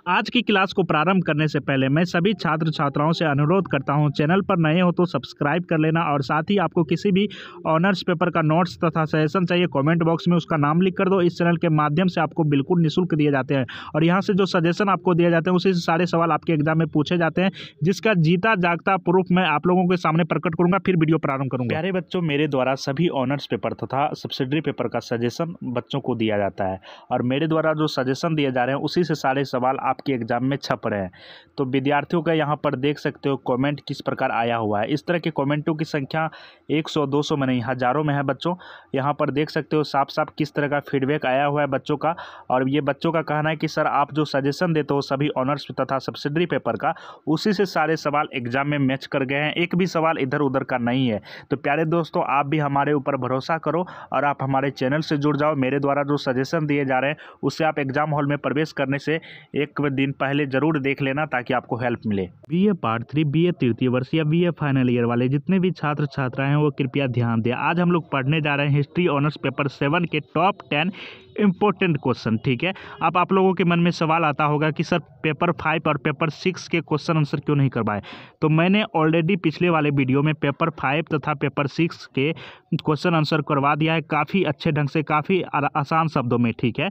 आज की क्लास को प्रारंभ करने से पहले मैं सभी छात्र छात्राओं से अनुरोध करता हूं, चैनल पर नए हो तो सब्सक्राइब कर लेना और साथ ही आपको किसी भी ऑनर्स पेपर का नोट्स तथा सजेशन चाहिए कमेंट बॉक्स में उसका नाम लिख कर दो। इस चैनल के माध्यम से आपको बिल्कुल निःशुल्क दिए जाते हैं और यहां से जो सजेशन आपको दिए जाते हैं उसी से सारे सवाल आपके एग्जाम में पूछे जाते हैं, जिसका जीता जागता प्रूफ मैं आप लोगों के सामने प्रकट करूंगा। फिर वीडियो प्रारंभ करूंगा। प्यारे बच्चों, मेरे द्वारा सभी ऑनर्स पेपर तथा सब्सिडरी पेपर का सजेशन बच्चों को दिया जाता है और मेरे द्वारा जो सजेशन दिए जा रहे हैं उसी से सारे सवाल आपके एग्जाम में छप रहे हैं। तो विद्यार्थियों का यहाँ पर देख सकते हो कमेंट किस प्रकार आया हुआ है। इस तरह के कमेंटों की संख्या 100-200 में नहीं, हज़ारों में है बच्चों। यहाँ पर देख सकते हो साफ साफ किस तरह का फीडबैक आया हुआ है बच्चों का। और ये बच्चों का कहना है कि सर आप जो सजेशन देते हो सभी ऑनर्स तथा सब्सिडरी पेपर का, उसी से सारे सवाल एग्जाम में मैच कर गए हैं, एक भी सवाल इधर उधर का नहीं है। तो प्यारे दोस्तों, आप भी हमारे ऊपर भरोसा करो और आप हमारे चैनल से जुड़ जाओ। मेरे द्वारा जो सजेशन दिए जा रहे हैं उससे आप एग्जाम हॉल में प्रवेश करने से एक दिन पहले जरूर देख लेना ताकि आपको हेल्प मिले। बीए पार्ट 3, बीए तृतीय वर्ष या बीए फाइनल ईयर वाले जितने भी छात्र छात्राएं हैं वो कृपया ध्यान दें। आज हम लोग पढ़ने जा रहे हैं हिस्ट्री ऑनर्स पेपर 7 के टॉप 10 इम्पोर्टेंट क्वेश्चन। ठीक है, अब आप लोगों के मन में सवाल आता होगा कि सर पेपर 5 और पेपर 6 के क्वेश्चन आंसर क्यों नहीं करवाए। तो मैंने ऑलरेडी पिछले वाले वीडियो में पेपर 5 तथा पेपर 6 के क्वेश्चन आंसर करवा दिया है, काफ़ी अच्छे ढंग से, काफ़ी आसान शब्दों में। ठीक है,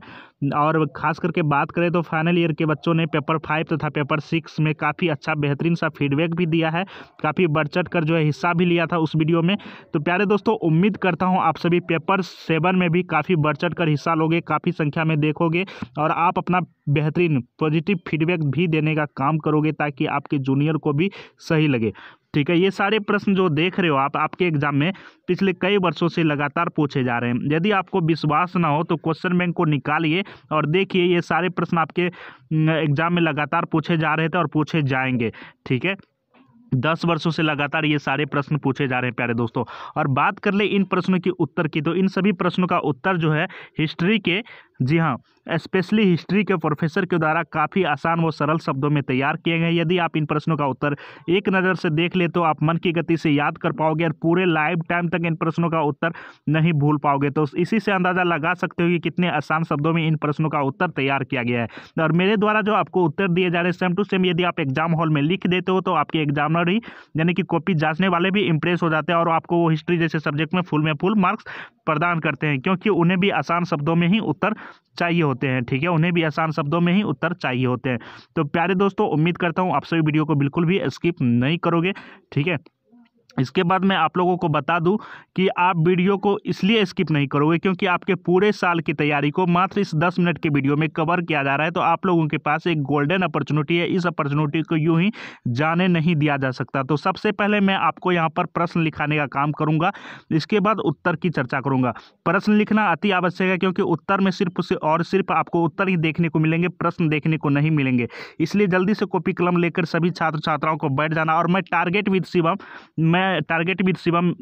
और खास करके बात करें तो फाइनल ईयर के बच्चों ने पेपर 5 तथा पेपर 6 में काफ़ी अच्छा बेहतरीन सा फीडबैक भी दिया है, काफ़ी बढ़ चढ़ कर जो है हिस्सा भी लिया था उस वीडियो में। तो प्यारे दोस्तों, उम्मीद करता हूँ आप सभी पेपर 7 में भी काफ़ी बढ़ चढ़ कर हिस्सा लोगे, काफ़ी संख्या में देखोगे और आप अपना बेहतरीन पॉजिटिव फीडबैक भी देने का काम करोगे ताकि आपके जूनियर को भी सही लगे। ठीक है, ये सारे प्रश्न जो देख रहे हो आप आपके एग्जाम में पिछले कई वर्षों से लगातार पूछे जा रहे हैं। यदि आपको विश्वास ना हो तो क्वेश्चन बैंक को निकालिए और देखिए, ये सारे प्रश्न आपके एग्जाम में लगातार पूछे जा रहे थे और पूछे जाएंगे। ठीक है, 10 वर्षों से लगातार ये सारे प्रश्न पूछे जा रहे हैं प्यारे दोस्तों। और बात कर ले इन प्रश्नों की उत्तर की, तो इन सभी प्रश्नों का उत्तर जो है हिस्ट्री के, जी हाँ, स्पेशली हिस्ट्री के प्रोफेसर के द्वारा काफ़ी आसान व सरल शब्दों में तैयार किए गए। यदि आप इन प्रश्नों का उत्तर एक नज़र से देख ले तो आप मन की गति से याद कर पाओगे और पूरे लाइफ टाइम तक इन प्रश्नों का उत्तर नहीं भूल पाओगे। तो इसी से अंदाज़ा लगा सकते हो कि कितने आसान शब्दों में इन प्रश्नों का उत्तर तैयार किया गया है। और मेरे द्वारा जो आपको उत्तर दिए जा रहे हैं सेम टू सेम यदि आप एग्जाम हॉल में लिख देते हो तो आपके एग्जामिनर ही यानी कि कॉपी जांचने वाले भी इंप्रेस हो जाते हैं और आपको वो हिस्ट्री जैसे सब्जेक्ट में फुल मार्क्स प्रदान करते हैं, क्योंकि उन्हें भी आसान शब्दों में ही उत्तर चाहिए होते हैं। ठीक है, उन्हें भी आसान शब्दों में ही उत्तर चाहिए होते हैं। तो प्यारे दोस्तों, उम्मीद करता हूँ आप सभी वीडियो को बिल्कुल भी स्किप नहीं करोगे। ठीक है, इसके बाद मैं आप लोगों को बता दूं कि आप वीडियो को इसलिए स्किप नहीं करोगे क्योंकि आपके पूरे साल की तैयारी को मात्र इस 10 मिनट के वीडियो में कवर किया जा रहा है। तो आप लोगों के पास एक गोल्डन अपॉर्चुनिटी है, इस अपॉर्चुनिटी को यूं ही जाने नहीं दिया जा सकता। तो सबसे पहले मैं आपको यहाँ पर प्रश्न लिखाने का काम करूँगा, इसके बाद उत्तर की चर्चा करूँगा। प्रश्न लिखना अति आवश्यक है क्योंकि उत्तर में सिर्फ आपको उत्तर ही देखने को मिलेंगे, प्रश्न देखने को नहीं मिलेंगे। इसलिए जल्दी से कॉपी कलम लेकर सभी छात्र छात्राओं को बैठ जाना। और मैं टारगेट विद शिवम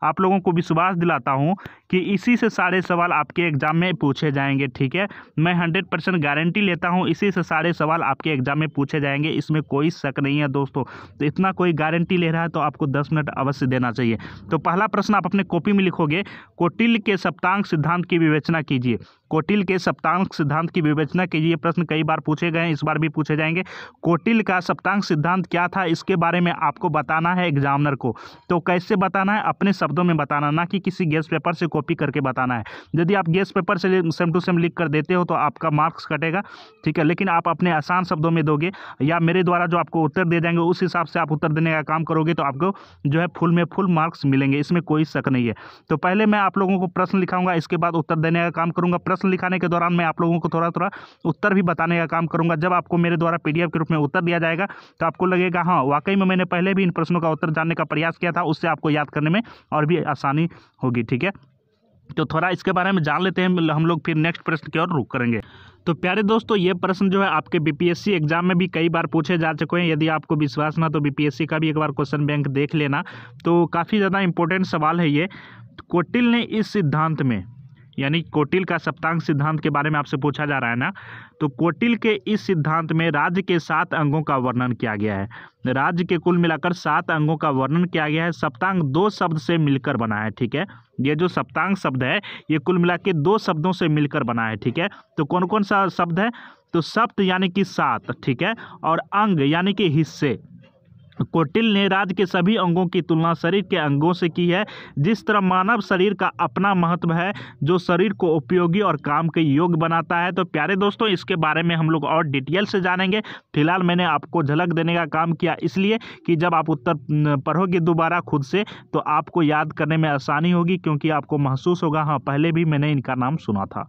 आप लोगों को विश्वास दिलाता हूं कि इसी से सारे सवाल आपके एग्जाम में पूछे जाएंगे। ठीक है, मैं 100% गारंटी लेता हूं इसी से सारे सवाल आपके एग्जाम में पूछे जाएंगे, इसमें कोई शक नहीं है दोस्तों। तो इतना कोई गारंटी ले रहा है तो आपको 10 मिनट अवश्य देना चाहिए। तो पहला प्रश्न आप अपने कॉपी में लिखोगे, कौटिल्य के सप्तांक सिद्धांत की विवेचना कीजिए। कौटिल्य के सप्तांक सिद्धांत की विवेचना कीजिए। प्रश्न कई बार पूछे गए हैं, इस बार भी पूछे जाएंगे। कौटिल्य का सप्तांक सिद्धांत क्या था, इसके बारे में आपको बताना है एग्जामिनर को। तो कैसे बताना है, अपने शब्दों में बताना, ना कि किसी गेस्ट पेपर से कॉपी करके बताना है। यदि आप गेस्ट पेपर से सेम टू सेम लिख कर देते हो तो आपका मार्क्स कटेगा। ठीक है, लेकिन आप अपने आसान शब्दों में दोगे या मेरे द्वारा जो आपको उत्तर दे जाएंगे उस हिसाब से आप उत्तर देने का काम करोगे तो आपको जो है फुल मार्क्स मिलेंगे, इसमें कोई शक नहीं है। तो पहले मैं आप लोगों को प्रश्न लिखाऊंगा, इसके बाद उत्तर देने का काम करूंगा। प्रश्न लिखाने के दौरान मैं आप लोगों को थोड़ा उत्तर भी बताने का काम करूंगा। जब आपको मेरे द्वारा PDF के रूप में उत्तर दिया जाएगा तो आपको लगेगा हाँ वाकई में मैंने पहले भी इन प्रश्नों का उत्तर जानने का प्रयास किया था, उससे आपको याद करने में और भी आसानी होगी। ठीक है, तो थोड़ा इसके बारे में जान लेते हैं, हम लोग फिर नेक्स्ट प्रश्न की ओर रुख करेंगे। तो प्यारे दोस्तों, ये प्रश्न जो है आपके BPSC एग्जाम में भी कई बार पूछे जा चुके हैं। यदि आपको विश्वास ना तो BPSC का भी एक बार क्वेश्चन बैंक देख लेना। तो काफ़ी ज़्यादा इंपॉर्टेंट सवाल है ये। कौटिल्य ने इस सिद्धांत में, यानी कौटिल्य का सप्तांक सिद्धांत के बारे में आपसे पूछा जा रहा है ना, तो कौटिल्य के इस सिद्धांत में राज्य के 7 अंगों का वर्णन किया गया है। राज्य के कुल मिलाकर 7 अंगों का वर्णन किया गया है। सप्तांक 2 शब्द से मिलकर बना है। ठीक है, ये जो सप्तांक शब्द है ये कुल मिला के 2 शब्दों से मिलकर बना है। ठीक है, तो कौन कौन सा शब्द है, तो सप्त यानी कि 7, ठीक है, और अंग यानी कि हिस्से। कौटिल्य ने राज्य के सभी अंगों की तुलना शरीर के अंगों से की है। जिस तरह मानव शरीर का अपना महत्व है जो शरीर को उपयोगी और काम के योग्य बनाता है। तो प्यारे दोस्तों, इसके बारे में हम लोग और डिटेल से जानेंगे। फिलहाल मैंने आपको झलक देने का काम किया, इसलिए कि जब आप उत्तर पढ़ोगे दोबारा खुद से तो आपको याद करने में आसानी होगी, क्योंकि आपको महसूस होगा हाँ पहले भी मैंने इनका नाम सुना था।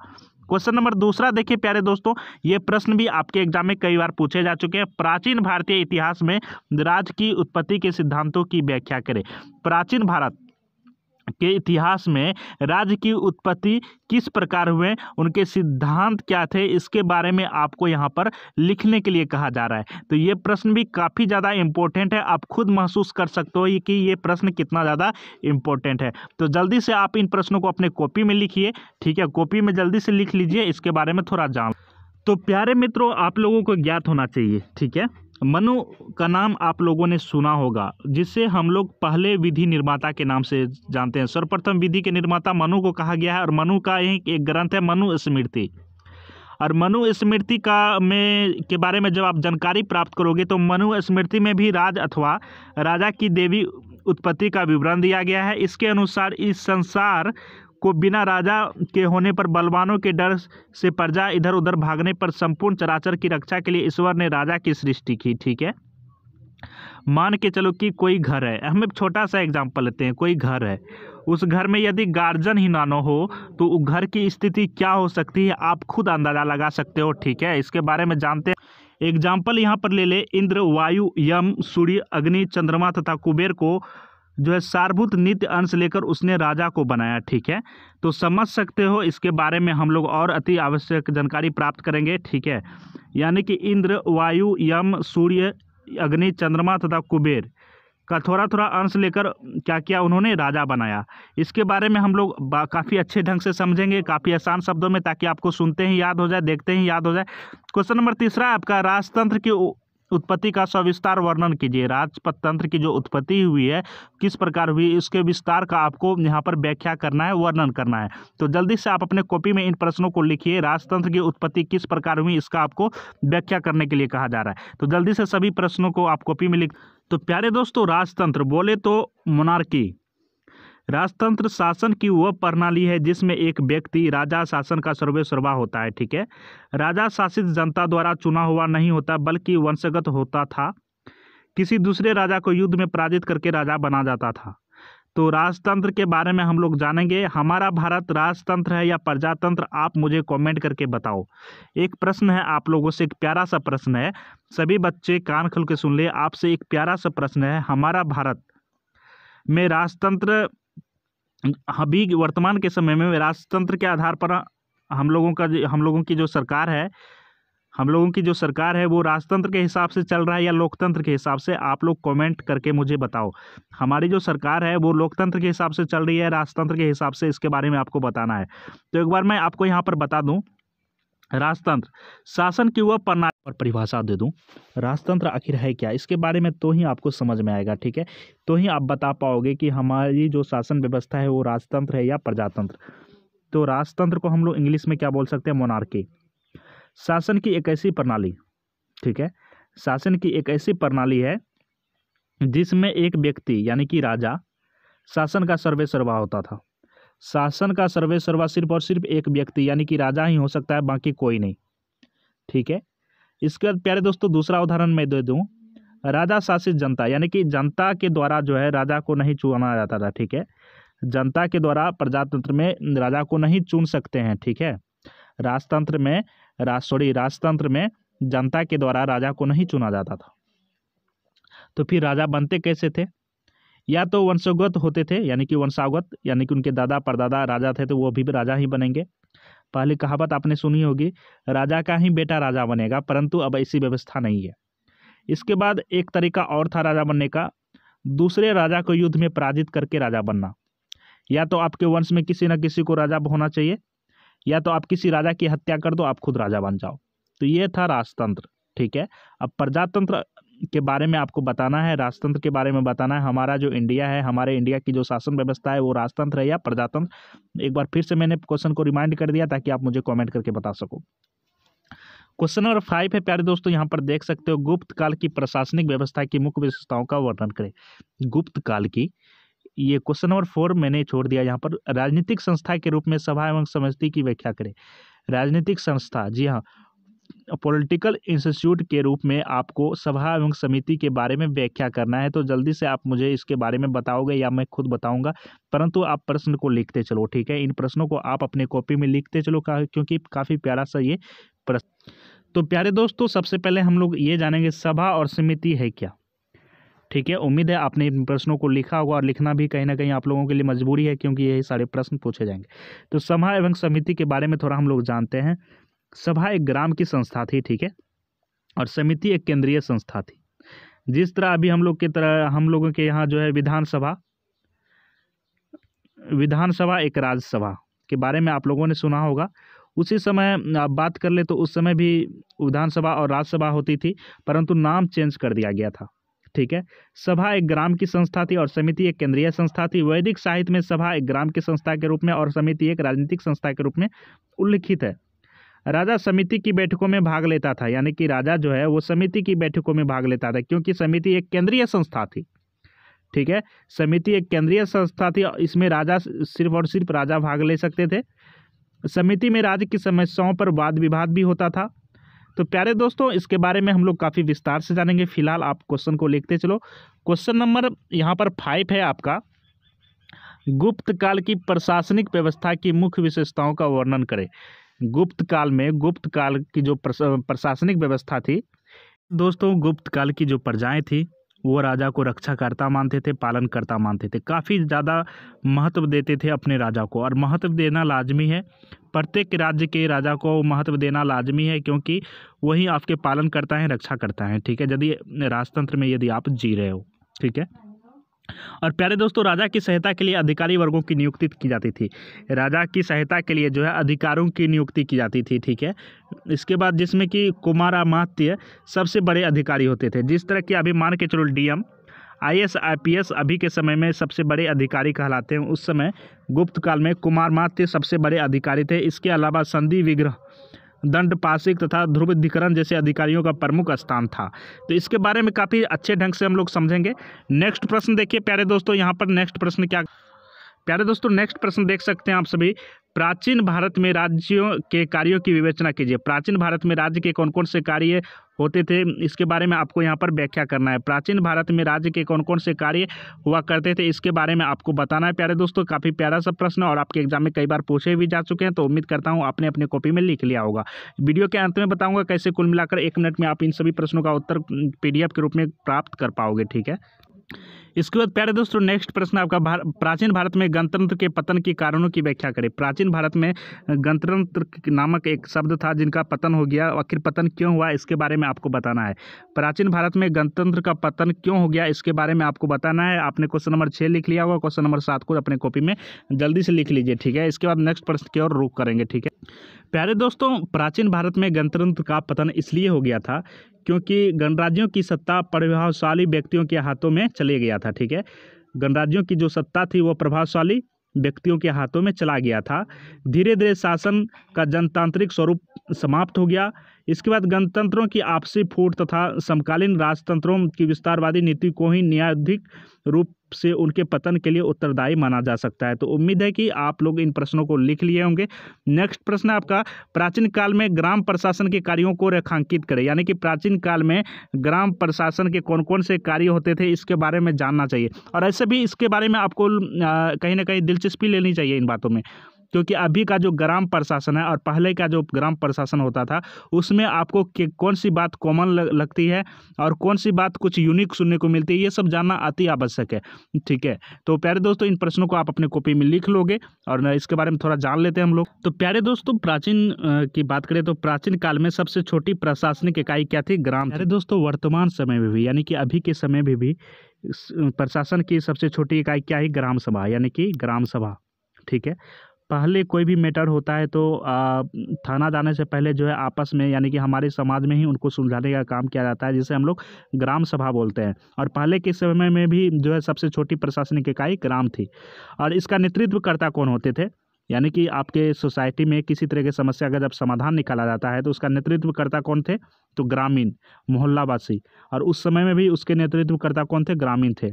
क्वेश्चन नंबर दूसरा देखिए प्यारे दोस्तों, ये प्रश्न भी आपके एग्जाम में कई बार पूछे जा चुके हैं। प्राचीन भारतीय इतिहास में राज्य की उत्पत्ति के सिद्धांतों की व्याख्या करें। प्राचीन भारत के इतिहास में राज्य की उत्पत्ति किस प्रकार हुए, उनके सिद्धांत क्या थे, इसके बारे में आपको यहाँ पर लिखने के लिए कहा जा रहा है। तो ये प्रश्न भी काफ़ी ज़्यादा इम्पोर्टेंट है। आप खुद महसूस कर सकते हो कि ये प्रश्न कितना ज़्यादा इम्पोर्टेंट है। तो जल्दी से आप इन प्रश्नों को अपने कॉपी में लिखिए, ठीक है, कॉपी में जल्दी से लिख लीजिए, इसके बारे में थोड़ा जान। तो प्यारे मित्रों, आप लोगों को ज्ञात होना चाहिए, ठीक है, मनु का नाम आप लोगों ने सुना होगा, जिसे हम लोग पहले विधि निर्माता के नाम से जानते हैं। सर्वप्रथम विधि के निर्माता मनु को कहा गया है, और मनु का एक ग्रंथ है मनु स्मृति। और मनु स्मृति के बारे में जब आप जानकारी प्राप्त करोगे तो मनु स्मृति में भी राज अथवा राजा की देवी उत्पत्ति का विवरण दिया गया है। इसके अनुसार इस संसार को बिना राजा के होने पर, बलवानों के डर से प्रजा इधर उधर भागने पर संपूर्ण चराचर की रक्षा के लिए ईश्वर ने राजा की सृष्टि की, ठीक है। मान के चलो कि कोई घर है, हम एक छोटा सा एग्जांपल लेते हैं, कोई घर है, उस घर में यदि गार्जियन ही ना हो तो उस घर की स्थिति क्या हो सकती है आप खुद अंदाजा लगा सकते हो, ठीक है। इसके बारे में जानते हैं। एग्जाम्पल यहाँ पर ले ले, इंद्र, वायु, यम, सूर्य, अग्नि, चंद्रमा तथा कुबेर को जो है सारभूत नित्य अंश लेकर उसने राजा को बनाया, ठीक है। तो समझ सकते हो, इसके बारे में हम लोग और अति आवश्यक जानकारी प्राप्त करेंगे, ठीक है। यानी कि इंद्र, वायु, यम, सूर्य, अग्नि, चंद्रमा तथा कुबेर का थोड़ा थोड़ा अंश लेकर क्या किया उन्होंने, राजा बनाया। इसके बारे में हम लोग काफ़ी अच्छे ढंग से समझेंगे, काफ़ी आसान शब्दों में, ताकि आपको सुनते ही याद हो जाए, देखते ही याद हो जाए। क्वेश्चन नंबर तीसरा आपका, राजतंत्र की उत्पत्ति का सविस्तार वर्णन कीजिए। राजतंत्र की जो उत्पत्ति हुई है किस प्रकार हुई, इसके विस्तार का आपको यहाँ पर व्याख्या करना है, वर्णन करना है। तो जल्दी से आप अपने कॉपी में इन प्रश्नों को लिखिए। राजतंत्र की उत्पत्ति किस प्रकार हुई, इसका आपको व्याख्या करने के लिए कहा जा रहा है। तो जल्दी से सभी प्रश्नों को आप कॉपी में लिख। तो प्यारे दोस्तों, राजतंत्र बोले तो मोनार्की। राजतंत्र शासन की वह प्रणाली है जिसमें एक व्यक्ति राजा शासन का सर्वेसर्वा होता है, ठीक है। राजा शासित जनता द्वारा चुना हुआ नहीं होता, बल्कि वंशगत होता था। किसी दूसरे राजा को युद्ध में पराजित करके राजा बना जाता था। तो राजतंत्र के बारे में हम लोग जानेंगे। हमारा भारत राजतंत्र है या प्रजातंत्र, आप मुझे कमेंट करके बताओ। एक प्रश्न है आप लोगों से, एक प्यारा सा प्रश्न है, सभी बच्चे कान खोल के सुन ले। आपसे एक प्यारा सा प्रश्न है, हमारा भारत में राजतंत्र अभी वर्तमान के समय में राजतंत्र के आधार पर हम लोगों की जो सरकार है वो राजतंत्र के हिसाब से चल रहा है या लोकतंत्र के हिसाब से, आप लोग कमेंट करके मुझे बताओ। हमारी जो सरकार है वो लोकतंत्र के हिसाब से चल रही है, राजतंत्र के हिसाब से, इसके बारे में आपको बताना है। तो एक बार मैं आपको यहाँ पर बता दूँ, राजतंत्र शासन की वह प्रणाली और परिभाषा दे दूं, राजतंत्र आखिर है क्या, इसके बारे में तो ही आपको समझ में आएगा, ठीक है। तो ही आप बता पाओगे कि हमारी जो शासन व्यवस्था है वो राजतंत्र है या प्रजातंत्र। तो राजतंत्र को हम लोग इंग्लिश में क्या बोल सकते हैं, मोनार्की। शासन की एक ऐसी प्रणाली, ठीक है, शासन की एक ऐसी प्रणाली है जिसमें एक व्यक्ति यानी कि राजा शासन का सर्वेसर्वा होता था। शासन का सर्वेसर्वा सिर्फ और सिर्फ एक व्यक्ति यानी कि राजा ही हो सकता है, बाकी कोई नहीं, ठीक है। इसके बाद प्यारे दोस्तों दूसरा उदाहरण मैं दे दूं, राजा शासित जनता, यानी कि जनता के द्वारा जो है राजा को नहीं चुना जाता था, ठीक है। जनता के द्वारा प्रजातंत्र में राजा को नहीं चुन सकते हैं, ठीक है। राजतंत्र में जनता के द्वारा राजा को नहीं चुना जाता था। तो फिर राजा बनते कैसे थे, या तो वंशगत होते थे, यानी कि वंशागत, यानी कि उनके दादा परदादा राजा थे तो वो भी राजा ही बनेंगे। पहली कहावत आपने सुनी होगी, राजा का ही बेटा राजा बनेगा, परंतु अब ऐसी व्यवस्था नहीं है। इसके बाद एक तरीका और था राजा बनने का, दूसरे राजा को युद्ध में पराजित करके राजा बनना। या तो आपके वंश में किसी न किसी को राजा होना चाहिए, या तो आप किसी राजा की हत्या कर दो, आप खुद राजा बन जाओ। तो ये था राजतंत्र, ठीक है। अब प्रजातंत्र के बारे में आपको बताना है, राजतंत्र के बारे में बताना है। हमारा जो इंडिया है, हमारे इंडिया की जो शासन व्यवस्था है वो राजतंत्र है या प्रजातंत्र। एक बार फिर से मैंने क्वेश्चन को रिमाइंड कर दिया ताकि आप मुझे कमेंट करके बता सको। क्वेश्चन नंबर 5 है प्यारे दोस्तों, यहाँ पर देख सकते हो, गुप्त काल की प्रशासनिक व्यवस्था की मुख्य विशेषताओं का वर्णन करें। गुप्त काल की, ये क्वेश्चन नंबर 4 मैंने छोड़ दिया यहाँ पर। राजनीतिक संस्था के रूप में सभा एवं समिति की व्याख्या करें। राजनीतिक संस्था, जी हाँ, पॉलिटिकल इंस्टीट्यूट के रूप में आपको सभा एवं समिति के बारे में व्याख्या करना है, तो जल्दी से आप मुझे इसके बारे में बताओगे या मैं खुद बताऊंगा, परंतु आप प्रश्न को लिखते चलो, ठीक है। इन प्रश्नों को आप अपने कॉपी में लिखते चलो, क्योंकि काफ़ी प्यारा सा ये प्रश्न। तो प्यारे दोस्तों, सबसे पहले हम लोग ये जानेंगे सभा और समिति है क्या, ठीक है। उम्मीद है आपने इन प्रश्नों को लिखा होगा, और लिखना भी कहीं ना कहीं आप लोगों के लिए मजबूरी है, क्योंकि यही सारे प्रश्न पूछे जाएंगे। तो सभा एवं समिति के बारे में थोड़ा हम लोग जानते हैं। सभा एक ग्राम की संस्था थी, ठीक है, और समिति एक केंद्रीय संस्था थी। जिस तरह अभी हम लोगों के यहाँ जो है विधानसभा एक राज्यसभा के बारे में आप लोगों ने सुना होगा। उसी समय आप बात कर ले तो उस समय भी विधानसभा और राज्यसभा होती थी, परंतु नाम चेंज कर दिया गया था, ठीक है। सभा एक ग्राम की संस्था थी और समिति एक केंद्रीय संस्था थी। वैदिक साहित्य में सभा एक ग्राम की संस्था के रूप में और समिति एक राजनीतिक संस्था के रूप में उल्लिखित है। राजा समिति की बैठकों में भाग लेता था, यानी कि राजा जो है वो समिति की बैठकों में भाग लेता था, क्योंकि समिति एक केंद्रीय संस्था थी, ठीक है। समिति एक केंद्रीय संस्था थी, इसमें राजा सिर्फ और सिर्फ राजा भाग ले सकते थे। समिति में राज्य की समस्याओं पर वाद विवाद भी होता था। तो प्यारे दोस्तों, इसके बारे में हम लोग काफ़ी विस्तार से जानेंगे। फिलहाल आप क्वेश्चन को लिखते चलो। क्वेश्चन नंबर यहाँ पर 5 है आपका, गुप्त काल की प्रशासनिक व्यवस्था की मुख्य विशेषताओं का वर्णन करें। गुप्त काल की जो प्रशासनिक व्यवस्था थी दोस्तों, गुप्त काल की जो प्रजाएं थी वो राजा को रक्षाकर्ता मानते थे, पालनकर्ता मानते थे, काफ़ी ज़्यादा महत्व देते थे अपने राजा को, और महत्व देना लाजमी है। प्रत्येक राज्य के राजा को महत्व देना लाजमी है, क्योंकि वही आपके पालन करता है, रक्षा करता है, ठीक है, यदि राजतंत्र में यदि आप जी रहे हो, ठीक है। और प्यारे दोस्तों, राजा की सहायता के लिए अधिकारी वर्गों की नियुक्ति की जाती थी। राजा की सहायता के लिए जो है अधिकारों की नियुक्ति की जाती थी, ठीक है। इसके बाद जिसमें कि कुमारामात्य सबसे बड़े अधिकारी होते थे। जिस तरह की अभी मान के चलो डीएम, आईएएस, आईपीएस अभी के समय में सबसे बड़े अधिकारी कहलाते हैं, उस समय गुप्त काल में कुमारमात्य सबसे बड़े अधिकारी थे। इसके अलावा संधि विग्रह, दंडपाशिक तथा ध्रुवीकरण जैसे अधिकारियों का प्रमुख स्थान था। तो इसके बारे में काफ़ी अच्छे ढंग से हम लोग समझेंगे। नेक्स्ट प्रश्न देखिए प्यारे दोस्तों, यहाँ पर नेक्स्ट प्रश्न क्या, प्यारे दोस्तों नेक्स्ट प्रश्न देख सकते हैं आप सभी। प्राचीन भारत में राज्यों के कार्यों की विवेचना कीजिए। प्राचीन भारत में राज्य के कौन कौन से कार्य होते थे, इसके बारे में आपको यहाँ पर व्याख्या करना है। प्राचीन भारत में राज्य के कौन कौन से कार्य हुआ करते थे, इसके बारे में आपको बताना है प्यारे दोस्तों। काफ़ी प्यारा सा प्रश्न, और आपके एग्जाम में कई बार पूछे भी जा चुके हैं, तो उम्मीद करता हूँ आपने अपने कॉपी में लिख लिया होगा। वीडियो के अंत में बताऊँगा कैसे कुल मिलाकर 1 मिनट में आप इन सभी प्रश्नों का उत्तर PDF के रूप में प्राप्त कर पाओगे, ठीक है। इसके बाद प्यारे दोस्तों नेक्स्ट प्रश्न आपका, प्राचीन भारत में गणतंत्र के पतन के कारणों की व्याख्या करें। प्राचीन भारत में गणतंत्र नामक एक शब्द था जिनका पतन हो गया, आखिर पतन क्यों हुआ इसके बारे में आपको बताना है। प्राचीन भारत में गणतंत्र का पतन क्यों हो गया इसके बारे में आपको बताना है। आपने क्वेश्चन नंबर 6 लिख लिया होगा, क्वेश्चन नंबर 7 को अपने कॉपी में जल्दी से लिख लीजिए, ठीक है। इसके बाद नेक्स्ट प्रश्न की ओर रुख करेंगे, ठीक है। प्यारे दोस्तों, प्राचीन भारत में गणतंत्र का पतन इसलिए हो गया था क्योंकि गणराज्यों की सत्ता प्रभावशाली व्यक्तियों के हाथों में चले गया था, ठीक है। गणराज्यों की जो सत्ता थी वो प्रभावशाली व्यक्तियों के हाथों में चला गया था। धीरे धीरे शासन का जनतांत्रिक स्वरूप समाप्त हो गया। इसके बाद गणतंत्रों की आपसी फूट तथा समकालीन राजतंत्रों की विस्तारवादी नीति को ही न्यायाधिक रूप से उनके पतन के लिए उत्तरदायी माना जा सकता है। तो उम्मीद है कि आप लोग इन प्रश्नों को लिख लिए होंगे। नेक्स्ट प्रश्न आपका, प्राचीन काल में ग्राम प्रशासन के कार्यों को रेखांकित करें। यानी कि प्राचीन काल में ग्राम प्रशासन के कौन कौन से कार्य होते थे इसके बारे में जानना चाहिए, और ऐसे भी इसके बारे में आपको कहीं ना कहीं दिलचस्पी लेनी चाहिए इन बातों में, क्योंकि अभी का जो ग्राम प्रशासन है और पहले का जो ग्राम प्रशासन होता था उसमें आपको कौन सी बात कॉमन लगती है और कौन सी बात कुछ यूनिक सुनने को मिलती है, ये सब जानना अति आवश्यक है, ठीक है। तो प्यारे दोस्तों, इन प्रश्नों को आप अपने कॉपी में लिख लोगे और इसके बारे में थोड़ा जान लेते हैं हम लोग। तो प्यारे दोस्तों, प्राचीन की बात करें तो प्राचीन काल में सबसे छोटी प्रशासनिक इकाई क्या थी? ग्राम। प्यारे दोस्तों, वर्तमान समय में भी यानी कि अभी के समय में भी प्रशासन की सबसे छोटी इकाई क्या है? ग्राम सभा, यानी कि ग्राम सभा, ठीक है। पहले कोई भी मैटर होता है तो थाना जाने से पहले जो है आपस में यानी कि हमारे समाज में ही उनको सुलझाने का काम किया जाता है, जिसे हम लोग ग्राम सभा बोलते हैं। और पहले के समय में भी जो है सबसे छोटी प्रशासनिक इकाई ग्राम थी। और इसका नेतृत्व करता कौन होते थे? यानी कि आपके सोसाइटी में किसी तरह की समस्या का जब समाधान निकाला जाता है तो उसका नेतृत्वकर्ता कौन थे? तो ग्रामीण, मोहल्लावासी। और उस समय में भी उसके नेतृत्वकर्ता कौन थे? ग्रामीण थे।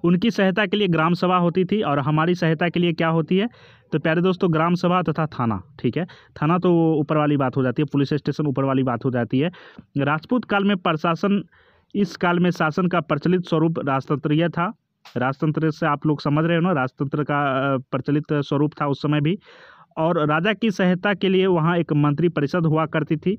उनकी सहायता के लिए ग्राम सभा होती थी और हमारी सहायता के लिए क्या होती है? तो प्यारे दोस्तों, ग्राम सभा तथा थाना। ठीक है, थाना तो ऊपर वाली बात हो जाती है, पुलिस स्टेशन ऊपर वाली बात हो जाती है। राजपूत काल में प्रशासन, इस काल में शासन का प्रचलित स्वरूप राजतंत्रीय था। राजतंत्र से आप लोग समझ रहे हो ना, राजतंत्र का प्रचलित स्वरूप था उस समय भी। और राजा की सहायता के लिए वहाँ एक मंत्री परिषद हुआ करती थी।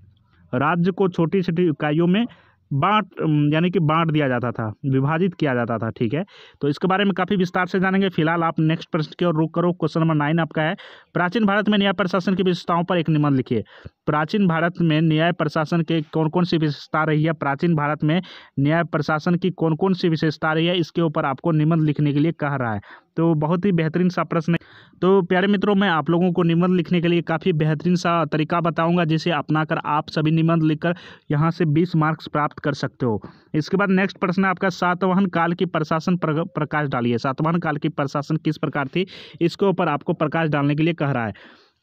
राज्य को छोटी छोटी इकाइयों में यानी कि बांट दिया जाता था, विभाजित किया जाता था। ठीक है, तो इसके बारे में काफ़ी विस्तार से जानेंगे। फिलहाल आप नेक्स्ट प्रश्न की ओर रुख करो। क्वेश्चन नंबर 9 आपका है, प्राचीन भारत में न्याय प्रशासन की विशेषताओं पर एक निबंध लिखिए। प्राचीन भारत में न्याय प्रशासन के कौन कौन सी विशेषता रही है? प्राचीन भारत में न्याय प्रशासन की कौन कौन सी विशेषता रही है, इसके ऊपर आपको निबंध लिखने के लिए कह रहा है। तो बहुत ही बेहतरीन सा प्रश्न है। तो प्यारे मित्रों, मैं आप लोगों को निबंध लिखने के लिए काफ़ी बेहतरीन सा तरीका बताऊंगा, जिसे अपनाकर आप सभी निबंध लिखकर यहाँ से 20 मार्क्स प्राप्त कर सकते हो। इसके बाद नेक्स्ट प्रश्न है आपका, सातवाहन काल की प्रशासन प्रकाश डालिए। सातवाहन काल की प्रशासन किस प्रकार थी, इसके ऊपर आपको प्रकाश डालने के लिए कह रहा है।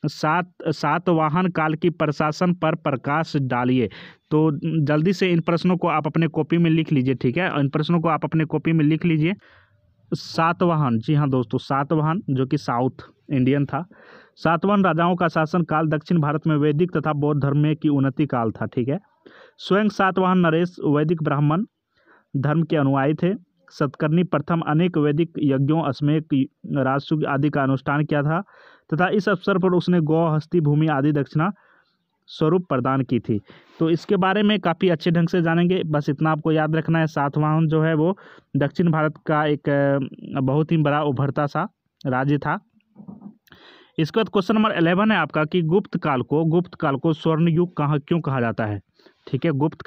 सातवाहन काल की प्रशासन पर प्रकाश डालिए। तो जल्दी से इन प्रश्नों को आप अपने कॉपी में लिख लीजिए। ठीक है, इन प्रश्नों को आप अपने कॉपी में लिख लीजिए। सातवाहन, जी हाँ दोस्तों, सातवाहन जो कि साउथ इंडियन था। सातवाहन राजाओं का शासन काल दक्षिण भारत में वैदिक तथा बौद्ध धर्म में की उन्नति काल था। ठीक है, स्वयं सातवाहन नरेश वैदिक ब्राह्मण धर्म के अनुयायी थे। सतकर्णी प्रथम अनेक वैदिक यज्ञों, अश्वमेध, राजसूय आदि का अनुष्ठान किया था तथा इस अवसर पर उसने गौ, हस्ती, भूमि आदि दक्षिणा स्वरूप प्रदान की थी। तो इसके बारे में काफ़ी अच्छे ढंग से जानेंगे। बस इतना आपको याद रखना है, सातवाहन जो है वो दक्षिण भारत का एक बहुत ही बड़ा उभरता सा राज्य था। इसके बाद क्वेश्चन नंबर 11 है आपका कि गुप्त काल को स्वर्ण युग क्यों कहा जाता है? ठीक है, गुप्त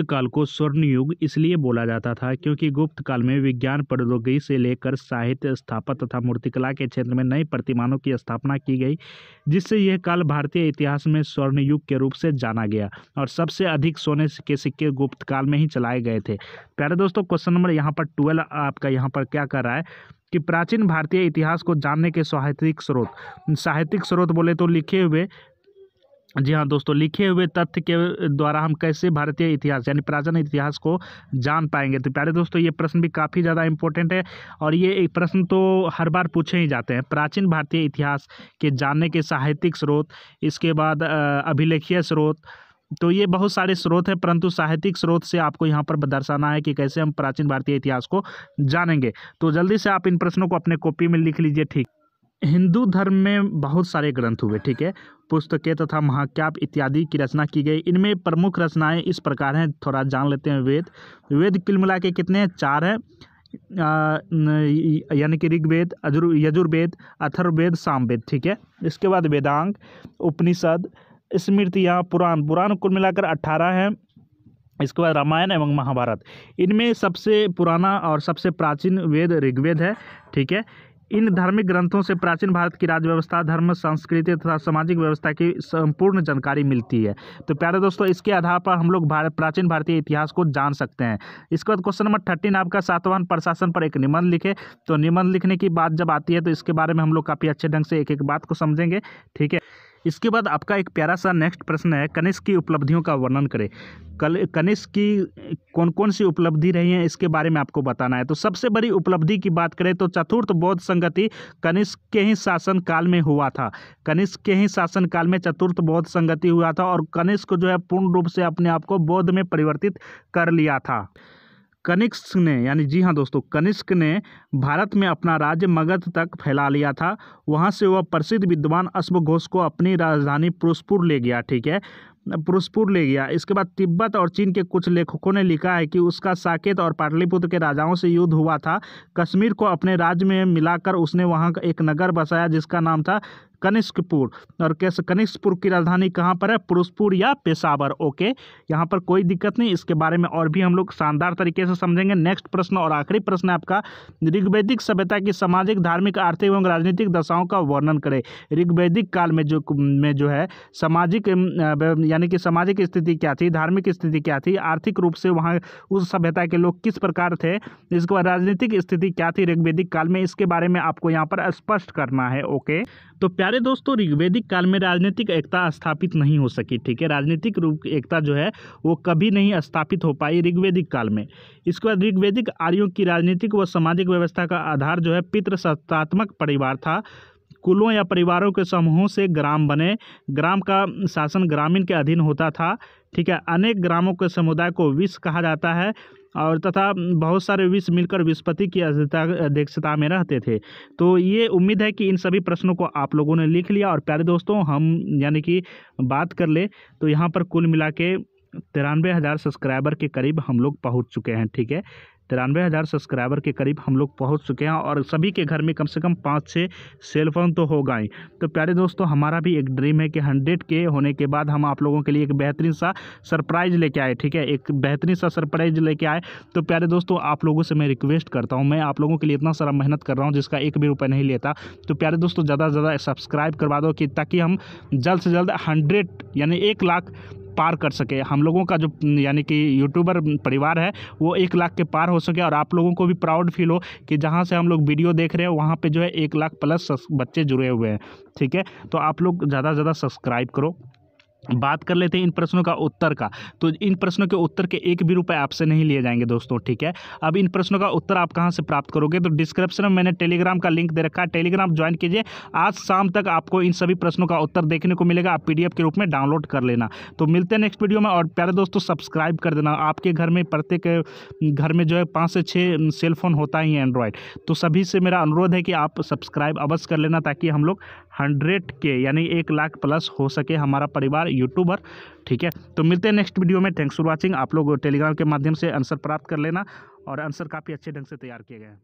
काल को स्वर्ण युग इसलिए बोला जाता था क्योंकि गुप्त काल में विज्ञान, प्रौद्योगिकी से लेकर साहित्य, स्थापत्य तथा मूर्तिकला के क्षेत्र में नई प्रतिमानों की स्थापना की गई, जिससे यह काल भारतीय इतिहास में स्वर्ण युग के रूप से जाना गया। और सबसे अधिक सोने के सिक्के गुप्त काल में ही चलाए गए थे। प्यारे दोस्तों, क्वेश्चन नंबर यहाँ पर 12 आपका यहाँ पर क्या कर रहा है कि प्राचीन भारतीय इतिहास को जानने के साहित्यिक स्रोत बोले तो लिखे हुए, जी हाँ दोस्तों, लिखे हुए तथ्य के द्वारा हम कैसे भारतीय इतिहास यानी प्राचीन इतिहास को जान पाएंगे। तो प्यारे दोस्तों, ये प्रश्न भी काफ़ी ज़्यादा इंपॉर्टेंट है और ये एक प्रश्न तो हर बार पूछे ही जाते हैं। प्राचीन भारतीय इतिहास के जानने के साहित्यिक स्रोत, इसके बाद अभिलेखीय स्रोत, तो ये बहुत सारे स्रोत हैं, परंतु साहित्यिक स्रोत से आपको यहाँ पर दर्शाना है कि कैसे हम प्राचीन भारतीय इतिहास को जानेंगे। तो जल्दी से आप इन प्रश्नों को अपने कॉपी में लिख लीजिए। ठीक, हिंदू धर्म में बहुत सारे ग्रंथ हुए। ठीक है, पुस्तकें तथा महाकाव्य इत्यादि की रचना की गई। इनमें प्रमुख रचनाएं इस प्रकार हैं, थोड़ा जान लेते हैं। वेद कुल मिला के कितने हैं? 4 हैं, यानी कि ऋग्वेद, यजुर्वेद, अथर्ववेद, सामवेद। ठीक है, इसके बाद वेदांग, उपनिषद, स्मृतियाँ, पुराण कुल मिलाकर 18 हैं। इसके बाद रामायण एवं महाभारत। इनमें सबसे पुराना और सबसे प्राचीन वेद ऋग्वेद है। ठीक है, इन धार्मिक ग्रंथों से प्राचीन भारत की राज्य व्यवस्था, धर्म, संस्कृति तथा सामाजिक व्यवस्था की संपूर्ण जानकारी मिलती है। तो प्यारे दोस्तों, इसके आधार पर हम लोग प्राचीन भारतीय इतिहास को जान सकते हैं। इसके बाद क्वेश्चन नंबर 13 आपका, सातवाहन प्रशासन पर एक निबंध लिखे। तो निबंध लिखने की बात जब आती है तो इसके बारे में हम लोग काफ़ी अच्छे ढंग से एक एक बात को समझेंगे। ठीक है, इसके बाद आपका एक प्यारा सा नेक्स्ट प्रश्न है, कनिष्क की उपलब्धियों का वर्णन करें। कनिष्क की कौन कौन सी उपलब्धि रही है, इसके बारे में आपको बताना है। तो सबसे बड़ी उपलब्धि की बात करें तो चतुर्थ बौद्ध संगति कनिष्क के ही शासन काल में हुआ था। कनिष्क के ही शासन काल में चतुर्थ बौद्ध संगति हुआ था और कनिष्क जो है पूर्ण रूप से अपने आप को बौद्ध में परिवर्तित कर लिया था। कनिष्क ने, यानी जी हाँ दोस्तों, कनिष्क ने भारत में अपना राज्य मगध तक फैला लिया था। वहाँ से वह प्रसिद्ध विद्वान अश्वघोष को अपनी राजधानी पुरुषपुर ले गया। ठीक है, पुरुषपुर ले गया। इसके बाद तिब्बत और चीन के कुछ लेखकों ने लिखा है कि उसका साकेत और पाटलिपुत्र के राजाओं से युद्ध हुआ था। कश्मीर को अपने राज्य में मिलाकर उसने वहाँ एक नगर बसाया जिसका नाम था कनिष्कपुर। और कैसे कनिष्कपुर की राजधानी कहाँ पर है? फिरोजपुर या पेशावर। ओके, यहाँ पर कोई दिक्कत नहीं, इसके बारे में और भी हम लोग शानदार तरीके से समझेंगे। नेक्स्ट प्रश्न और आखिरी प्रश्न है आपका, ऋग्वैदिक सभ्यता की सामाजिक, धार्मिक, आर्थिक एवं राजनीतिक दशाओं का वर्णन करें। ऋग्वैदिक काल में जो है सामाजिक यानी कि सामाजिक स्थिति क्या थी, धार्मिक स्थिति क्या थी, आर्थिक रूप से वहाँ उस सभ्यता के लोग किस प्रकार थे, इसके बाद राजनीतिक स्थिति क्या थी ऋग्वैदिक काल में, इसके बारे में आपको यहाँ पर स्पष्ट करना है। ओके, तो प्यारे दोस्तों, ऋग्वैदिक काल में राजनीतिक एकता स्थापित नहीं हो सकी। ठीक है, राजनीतिक रूप एकता जो है वो कभी नहीं स्थापित हो पाई ऋग्वैदिक काल में। इसके बाद ऋग्वैदिक आर्यों की राजनीतिक व सामाजिक व्यवस्था का आधार जो है पितृसत्तात्मक परिवार था। कुलों या परिवारों के समूहों से ग्राम बने, ग्राम का शासन ग्रामीण के अधीन होता था। ठीक है, अनेक ग्रामों के समुदाय को विश कहा जाता है और तथा बहुत सारे विश मिलकर विस्पति की अध्यक्षता में रहते थे। तो ये उम्मीद है कि इन सभी प्रश्नों को आप लोगों ने लिख लिया। और प्यारे दोस्तों, हम यानी कि बात कर ले तो यहाँ पर कुल मिला के 93,000 सब्सक्राइबर के करीब हम लोग पहुँच चुके हैं। ठीक है, 93,000 सब्सक्राइबर के करीब हम लोग पहुंच चुके हैं और सभी के घर में कम से कम 5-6 सेलफोन तो होगा ही। तो प्यारे दोस्तों, हमारा भी एक ड्रीम है कि 100 के होने के बाद हम आप लोगों के लिए एक बेहतरीन सा सरप्राइज़ लेके आए। ठीक है, एक बेहतरीन सा सरप्राइज़ लेके आए। तो प्यारे दोस्तों, आप लोगों से मैं रिक्वेस्ट करता हूँ, मैं आप लोगों के लिए इतना सारा मेहनत कर रहा हूँ जिसका एक भी रुपये नहीं लेता। तो प्यारे दोस्तों, ज़्यादा से ज़्यादा सब्सक्राइब करवा दो कि ताकि हम जल्द से जल्द 100 यानी 1 लाख पार कर सके। हम लोगों का जो यानी कि यूट्यूबर परिवार है वो 1 लाख के पार हो सके और आप लोगों को भी प्राउड फील हो कि जहां से हम लोग वीडियो देख रहे हैं वहां पे जो है 1 लाख प्लस बच्चे जुड़े हुए हैं। ठीक है, तो आप लोग ज़्यादा से ज़्यादा सब्सक्राइब करो। बात कर लेते हैं इन प्रश्नों का उत्तर का। तो इन प्रश्नों के उत्तर के 1 भी रुपए आपसे नहीं लिए जाएंगे दोस्तों। ठीक है, अब इन प्रश्नों का उत्तर आप कहां से प्राप्त करोगे? तो डिस्क्रिप्शन में मैंने टेलीग्राम का लिंक दे रखा है, टेलीग्राम ज्वाइन कीजिए। आज शाम तक आपको इन सभी प्रश्नों का उत्तर देखने को मिलेगा, आप PDF के रूप में डाउनलोड कर लेना। तो मिलते हैं नेक्स्ट वीडियो में। और प्यारे दोस्तों, सब्सक्राइब कर देना। आपके घर में प्रत्येक घर में जो है 5 से 6 सेलफोन होता ही है एंड्रॉयड। तो सभी से मेरा अनुरोध है कि आप सब्सक्राइब अवश्य कर लेना ताकि हम लोग 100 के यानी 1 लाख प्लस हो सके हमारा परिवार यूट्यूबर। ठीक है, तो मिलते हैं नेक्स्ट वीडियो में। Thanks for watching. आप लोग टेलीग्राम के माध्यम से आंसर प्राप्त कर लेना और आंसर काफ़ी अच्छे ढंग से तैयार किए गए हैं।